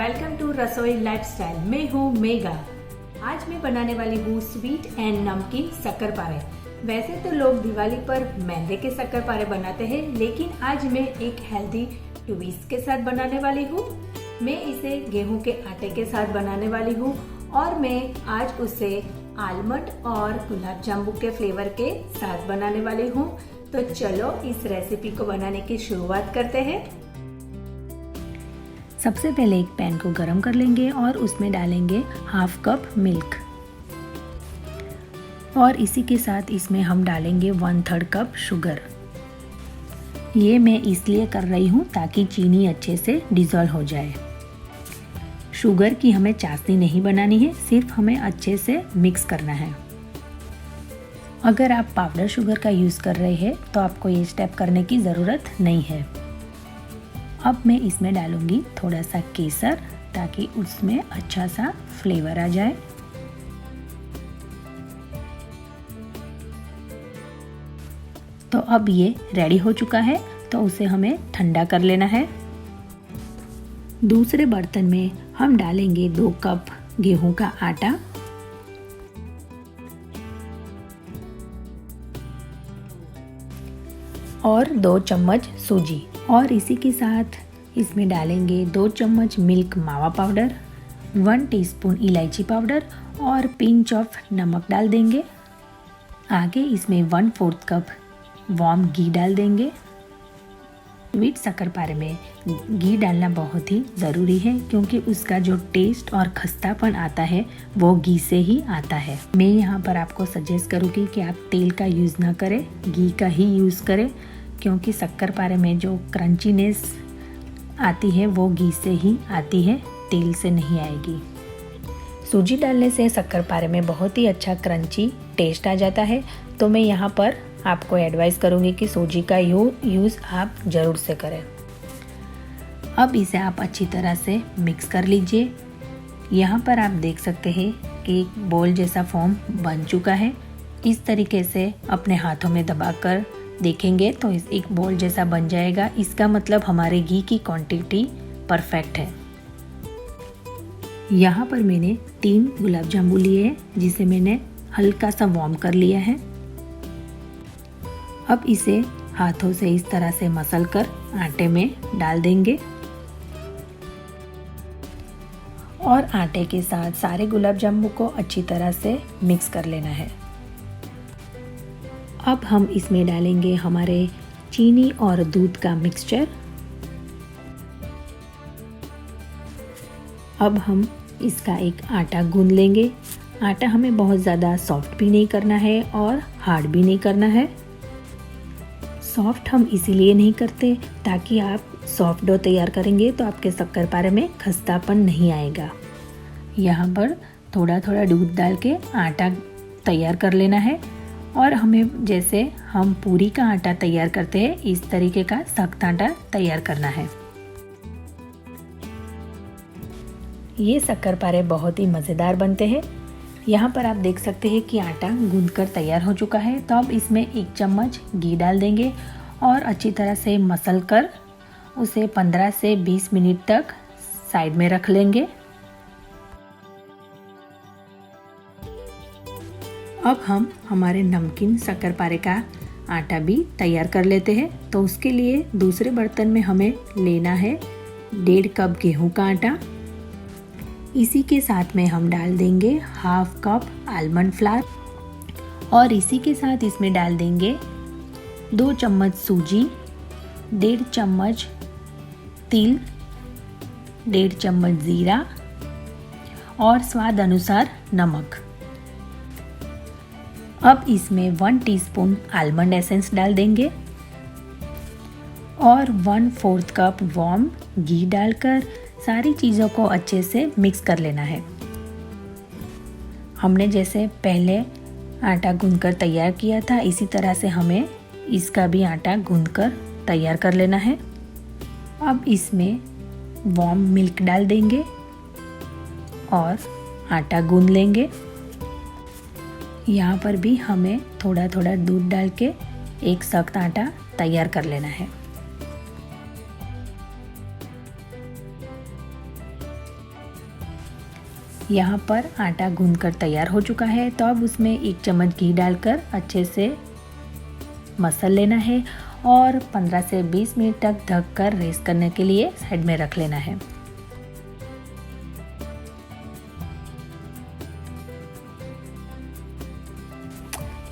Welcome to रसोई lifestyle. मैं हूँ मेगा। आज मैं बनाने वाली हूँ स्वीट एंड नमकीन शक्करपारे। वैसे तो लोग दिवाली पर मैदे के शक्करपारे बनाते हैं, लेकिन आज मैं एक हेल्दी ट्विस्ट के साथ बनाने वाली हूँ। मैं इसे गेहूं के आटे के साथ बनाने वाली हूँ और मैं आज उसे आलमंड और गुलाब जामुन के फ्लेवर के साथ बनाने वाली हूँ। तो चलो इस रेसिपी को बनाने की शुरुआत करते हैं। सबसे पहले एक पैन को गरम कर लेंगे और उसमें डालेंगे हाफ कप मिल्क और इसी के साथ इसमें हम डालेंगे 1/3 कप शुगर। ये मैं इसलिए कर रही हूँ ताकि चीनी अच्छे से डिज़ोल्व हो जाए। शुगर की हमें चाशनी नहीं बनानी है, सिर्फ हमें अच्छे से मिक्स करना है। अगर आप पाउडर शुगर का यूज़ कर रहे हैं तो आपको ये स्टेप करने की ज़रूरत नहीं है। अब मैं इसमें डालूंगी थोड़ा सा केसर ताकि उसमें अच्छा सा फ्लेवर आ जाए। तो अब ये रेडी हो चुका है, तो उसे हमें ठंडा कर लेना है। दूसरे बर्तन में हम डालेंगे 2 कप गेहूं का आटा और 2 चम्मच सूजी और इसी के साथ इसमें डालेंगे 2 चम्मच मिल्क मावा पाउडर, 1 टीस्पून इलायची पाउडर और पिंच ऑफ नमक डाल देंगे। आगे इसमें 1/4 कप वार्म घी डाल देंगे। स्वीट शक्करपारे में घी डालना बहुत ही ज़रूरी है क्योंकि उसका जो टेस्ट और खस्तापन आता है वो घी से ही आता है। मैं यहाँ पर आपको सजेस्ट करूँगी कि आप तेल का यूज़ ना करें, घी का ही यूज़ करें, क्योंकि शक्करपारे में जो क्रंचीनेस आती है वो घी से ही आती है, तेल से नहीं आएगी। सूजी डालने से शक्करपारे में बहुत ही अच्छा क्रंची टेस्ट आ जाता है, तो मैं यहाँ पर आपको एडवाइस करूँगी कि सूजी का यूज़ आप ज़रूर से करें। अब इसे आप अच्छी तरह से मिक्स कर लीजिए। यहाँ पर आप देख सकते हैं कि एक बॉल जैसा फॉर्म बन चुका है। इस तरीके से अपने हाथों में दबाकर देखेंगे तो एक बॉल जैसा बन जाएगा। इसका मतलब हमारे घी की क्वांटिटी परफेक्ट है। यहाँ पर मैंने 3 गुलाब जामुन लिए हैं जिसे मैंने हल्का सा वार्म कर लिया है। अब इसे हाथों से इस तरह से मसल कर आटे में डाल देंगे और आटे के साथ सारे गुलाब जामुन को अच्छी तरह से मिक्स कर लेना है। अब हम इसमें डालेंगे हमारे चीनी और दूध का मिक्सचर। अब हम इसका एक आटा गूंद लेंगे। आटा हमें बहुत ज़्यादा सॉफ्ट भी नहीं करना है और हार्ड भी नहीं करना है। सॉफ्ट हम इसीलिए नहीं करते ताकि आप सॉफ्ट डो तैयार करेंगे तो आपके शक्करपारे में खस्तापन नहीं आएगा। यहाँ पर थोड़ा थोड़ा दूध डाल के आटा तैयार कर लेना है और हमें जैसे हम पूरी का आटा तैयार करते हैं इस तरीके का सख्त आटा तैयार करना है। ये शक्करपारे बहुत ही मज़ेदार बनते हैं। यहाँ पर आप देख सकते हैं कि आटा गूंदकर तैयार हो चुका है। तो अब इसमें 1 चम्मच घी डाल देंगे और अच्छी तरह से मसल कर उसे 15 से 20 मिनट तक साइड में रख लेंगे। अब हम हमारे नमकीन शक्करपारे का आटा भी तैयार कर लेते हैं। तो उसके लिए दूसरे बर्तन में हमें लेना है 1.5 कप गेहूं का आटा। इसी के साथ में हम डाल देंगे हाफ कप आलमंड फ्लावर और इसी के साथ इसमें डाल देंगे 2 चम्मच सूजी, 1.5 चम्मच तिल, 1.5 चम्मच जीरा और स्वाद अनुसार नमक। अब इसमें 1 टीस्पून आलमंड एसेंस डाल देंगे और 1/4 कप वार्म घी डालकर सारी चीज़ों को अच्छे से मिक्स कर लेना है। हमने जैसे पहले आटा गूंदकर तैयार किया था इसी तरह से हमें इसका भी आटा गूंदकर तैयार कर लेना है। अब इसमें वार्म मिल्क डाल देंगे और आटा गूंद लेंगे। यहाँ पर भी हमें थोड़ा थोड़ा दूध डाल के एक सख्त आटा तैयार कर लेना है। यहाँ पर आटा गूंदकर तैयार हो चुका है, तो अब उसमें 1 चम्मच घी डालकर अच्छे से मसल लेना है और 15 से 20 मिनट तक ढककर रेस्ट करने के लिए साइड में रख लेना है।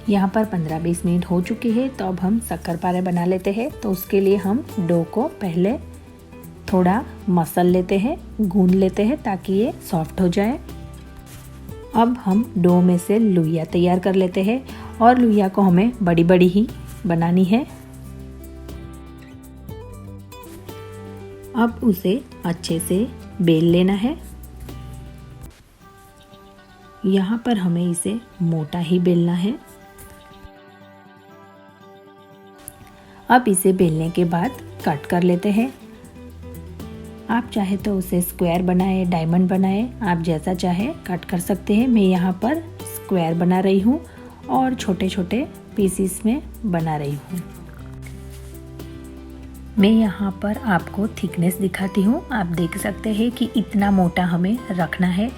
यहाँ पर 15-20 मिनट हो चुके हैं, तो अब हम शक्करपारे बना लेते हैं। तो उसके लिए हम डो को पहले थोड़ा मसल लेते हैं, गूंद लेते हैं ताकि ये सॉफ्ट हो जाए। अब हम डो में से लुइया तैयार कर लेते हैं और लुइया को हमें बड़ी बड़ी ही बनानी है। अब उसे अच्छे से बेल लेना है। यहाँ पर हमें इसे मोटा ही बेलना है। अब इसे बेलने के बाद कट कर लेते हैं। आप चाहे तो उसे स्क्वायर बनाए, डायमंड बनाए, आप जैसा चाहे कट कर सकते हैं। मैं यहाँ पर स्क्वायर बना रही हूँ और छोटे छोटे पीसीस में बना रही हूँ। मैं यहाँ पर आपको थिकनेस दिखाती हूँ। आप देख सकते हैं कि इतना मोटा हमें रखना है।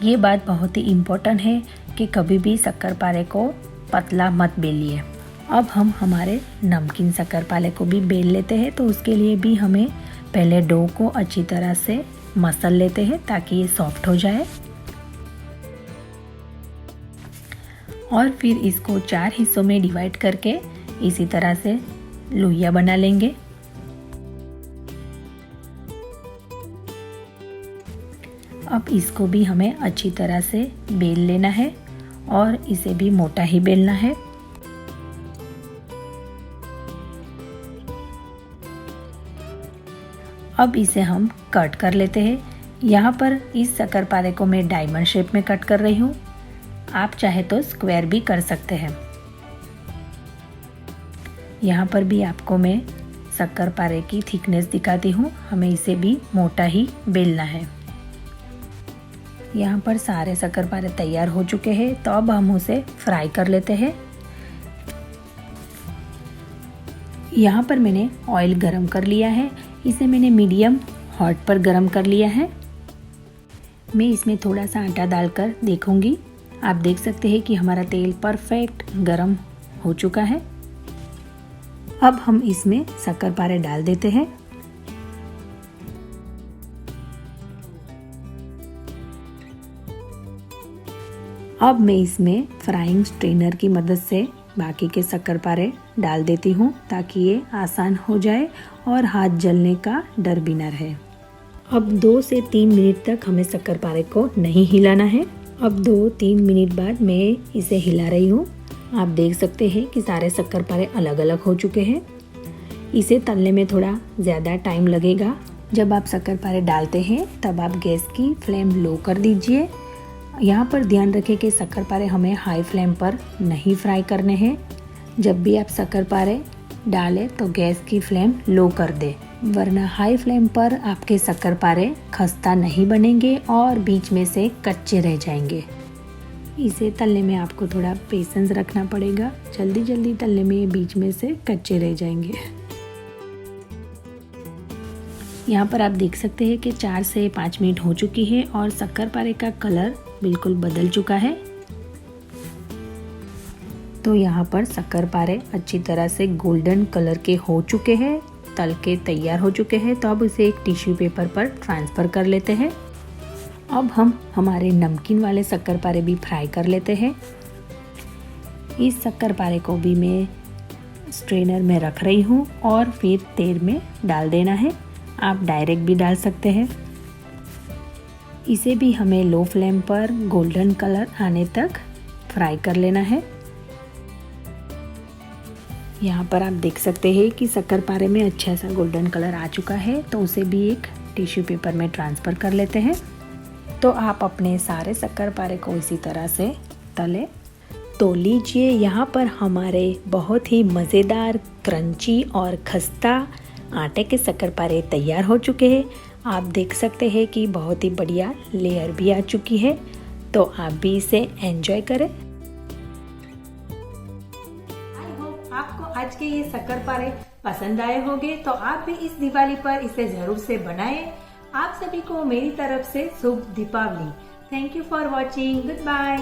ये बात बहुत ही इम्पोर्टेंट है कि कभी भी शक्करपारे को पतला मत बेलिए। अब हम हमारे नमकीन शक्करपारे को भी बेल लेते हैं। तो उसके लिए भी हमें पहले डो को अच्छी तरह से मसल लेते हैं ताकि ये सॉफ्ट हो जाए और फिर इसको 4 हिस्सों में डिवाइड करके इसी तरह से लुइया बना लेंगे। अब इसको भी हमें अच्छी तरह से बेल लेना है और इसे भी मोटा ही बेलना है। अब इसे हम कट कर लेते हैं। यहाँ पर इस शक्करपारे को मैं डायमंड शेप में कट कर रही हूँ। आप चाहे तो स्क्वायर भी कर सकते हैं। यहाँ पर भी आपको मैं शक्करपारे की थिकनेस दिखाती हूँ। हमें इसे भी मोटा ही बेलना है। यहाँ पर सारे शक्करपारे तैयार हो चुके हैं, तो अब हम उसे फ्राई कर लेते हैं। यहाँ पर मैंने ऑयल गरम कर लिया है। इसे मैंने मीडियम हॉट पर गरम कर लिया है। मैं इसमें थोड़ा सा आटा डालकर देखूंगी। आप देख सकते हैं कि हमारा तेल परफेक्ट गरम हो चुका है। अब हम इसमें शक्करपारे डाल देते हैं। अब मैं इसमें फ्राइंग स्ट्रेनर की मदद से बाकी के शक्करपारे डाल देती हूँ ताकि ये आसान हो जाए और हाथ जलने का डर भी न रहे। अब 2 से 3 मिनट तक हमें शक्करपारे को नहीं हिलाना है। अब 2-3 मिनट बाद मैं इसे हिला रही हूँ। आप देख सकते हैं कि सारे शक्करपारे अलग अलग हो चुके हैं। इसे तलने में थोड़ा ज़्यादा टाइम लगेगा। जब आप शक्करपारे डालते हैं तब आप गैस की फ्लेम लो कर दीजिए। यहाँ पर ध्यान रखें कि शक्करपारे हमें हाई फ्लेम पर नहीं फ्राई करने हैं। जब भी आप शक्करपारे डालें तो गैस की फ्लेम लो कर दें, वरना हाई फ्लेम पर आपके शक्करपारे खस्ता नहीं बनेंगे और बीच में से कच्चे रह जाएंगे। इसे तलने में आपको थोड़ा पेशेंस रखना पड़ेगा। जल्दी जल्दी तलने में ये बीच में से कच्चे रह जाएंगे। यहाँ पर आप देख सकते हैं कि 4 से 5 मिनट हो चुकी है और शक्करपारे का कलर बिल्कुल बदल चुका है। तो यहाँ पर शक्करपारे अच्छी तरह से गोल्डन कलर के हो चुके हैं, तल के तैयार हो चुके हैं। तो अब इसे एक टिश्यू पेपर पर ट्रांसफ़र कर लेते हैं। अब हम हमारे नमकीन वाले शक्करपारे भी फ्राई कर लेते हैं। इस शक्करपारे को भी मैं स्ट्रेनर में रख रही हूँ और फिर तेल में डाल देना है। आप डायरेक्ट भी डाल सकते हैं। इसे भी हमें लो फ्लेम पर गोल्डन कलर आने तक फ्राई कर लेना है। यहाँ पर आप देख सकते हैं कि शक्करपारे में अच्छा सा गोल्डन कलर आ चुका है। तो उसे भी एक टिश्यू पेपर में ट्रांसफ़र कर लेते हैं। तो आप अपने सारे शक्करपारे को इसी तरह से तलें। तो लीजिए, यहाँ पर हमारे बहुत ही मज़ेदार, क्रंची और खस्ता आटे के शक्करपारे तैयार हो चुके हैं। आप देख सकते हैं कि बहुत ही बढ़िया लेयर भी आ चुकी है। तो आप भी इसे एंजॉय करें। आई होप आपको आज के ये शक्करपारे पसंद आए होंगे। तो आप भी इस दिवाली पर इसे जरूर से बनाएं। आप सभी को मेरी तरफ से शुभ Deepawali. Thank you for watching, good bye.